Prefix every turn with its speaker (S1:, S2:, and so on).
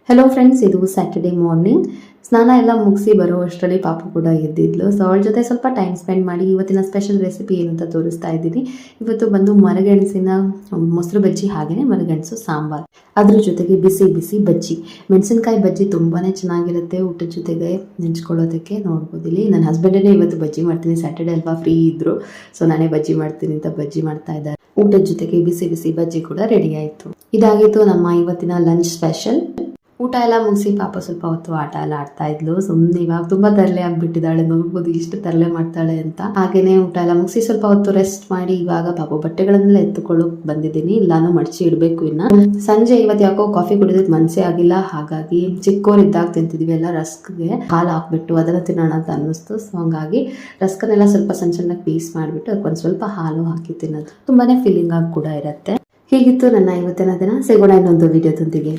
S1: Hello friends, ಇದು Saturday morning. ಸ್ನಾನ ಎಲ್ಲ ಮುಗಿಸಿ ಬರೋ ಅಷ್ಟರಲ್ಲಿ ಪಾಪು ಕೂಡ ಎದ್ದಿದ್ಲು. ಸೊ ಅವಳ ಜೊತೆ ಸ್ವಲ್ಪ ಟೈಮ್ ಸ್ಪೆಂಡ್ ಮಾಡಿ ಇವತ್ತಿನ ಸ್ಪೆಷಲ್ ರೆಸಿಪಿ ಏನು ಅಂತ ತೋರಿಸ್ತಾ ಇದ್ದೀನಿ. ಇವತ್ತು ಬಂದು ಮರಗೆಣಸಿನ ಮೊಸರು ಬಜ್ಜಿ, ಹಾಗೆಯೇ ಮರಗೆಣಸು ಸಾಂಬಾರ್, ಅದ್ರ ಜೊತೆಗೆ ಬಿಸಿ ಬಿಸಿ ಬಜ್ಜಿ, ಮೆಣಸಿನ್ಕಾಯಿ ಬಜ್ಜಿ ತುಂಬಾ ಚೆನ್ನಾಗಿರುತ್ತೆ. ಊಟದ ಜೊತೆಗೆ ನೆಂಚ್ಕೊಳ್ಳೋದಕ್ಕೆ ನೋಡ್ಬೋದು. ಇಲ್ಲಿ ನನ್ನ ಹಸ್ಬೆಂಡೇ ಇವತ್ತು ಬಜ್ಜಿ ಮಾಡ್ತೀನಿ, ಸ್ಯಾಟರ್ಡೇ ಅಲ್ವಾ, ಫ್ರೀ ಇದ್ರು. ಸೊ ನಾನೇ ಬಜ್ಜಿ ಮಾಡ್ತೀನಿ ಅಂತ ಬಜ್ಜಿ ಮಾಡ್ತಾ ಇದ್ದಾರೆ. ಊಟದ ಜೊತೆಗೆ ಬಿಸಿ ಬಿಸಿ ಬಜ್ಜಿ ಕೂಡ ರೆಡಿ ಆಯಿತು. ಇದಾಗಿತ್ತು ನಮ್ಮ ಇವತ್ತಿನ ಲಂಚ್ ಸ್ಪೆಷಲ್. ಊಟ ಎಲ್ಲ ಮುಗಿಸಿ ಪಾಪ ಸ್ವಲ್ಪ ಹೊತ್ತು ಆಟ ಎಲ್ಲ ಆಡ್ತಾ ಇದ್ಲು. ಸುಮ್ಮನೆ ಇವಾಗ ತುಂಬಾ ತರಲೆ ಆಗ್ಬಿಟ್ಟಿದ್ದಾಳೆ, ನೋಡ್ಬೋದು ಇಷ್ಟು ತರಲೆ ಮಾಡ್ತಾಳೆ ಅಂತ. ಹಾಗೇನೆ ಊಟ ಎಲ್ಲ ಮುಗಿಸಿ ಸ್ವಲ್ಪ ಹೊತ್ತು ರೆಸ್ಟ್ ಮಾಡಿ ಇವಾಗ ಪಾಪ ಬಟ್ಟೆಗಳನ್ನೆಲ್ಲ ಎತ್ತುಕೊಳ್ಳೋಕೆ ಬಂದಿದ್ದೀನಿ. ಇಲ್ಲಾನು ಮಡಚಿ ಇಡಬೇಕು. ಇನ್ನ ಸಂಜೆ ಇವತ್ತು ಯಾಕೋ ಕಾಫಿ ಕುಡಿಯೋದಕ್ಕೆ ಮನಸ್ಸೇ ಆಗಿಲ್ಲ. ಹಾಗಾಗಿ ಚಿಕ್ಕೋರಿದ್ದಾಗ ತಿಂತಿದ್ವಿ ಎಲ್ಲ ರಸ್ಕ್ಗೆ ಹಾಲು ಹಾಕ್ಬಿಟ್ಟು ಅದನ್ನ ತಿನ್ನೋಣ ಅಂತ ಅನ್ನಿಸ್ತು. ಸೊ ಹಂಗಾಗಿ ರಸ್ಕನ್ನೆಲ್ಲ ಸ್ವಲ್ಪ ಸಣ್ಣ ಸಣ್ಣ ಪೀಸ್ ಮಾಡಿಬಿಟ್ಟು ಅದಕ್ಕೊಂದು ಸ್ವಲ್ಪ ಹಾಲು ಹಾಕಿ ತಿನ್ನೋದು ತುಂಬಾನೇ ಫೀಲಿಂಗ್ ಆಗಿ ಕೂಡ ಇರುತ್ತೆ. ಹೀಗಿತ್ತು ನನ್ನ ಇವತ್ತಿನ ದಿನ. ಸಿಗೋಣ ಇನ್ನೊಂದು ವಿಡಿಯೋದೊಂದಿಗೆ.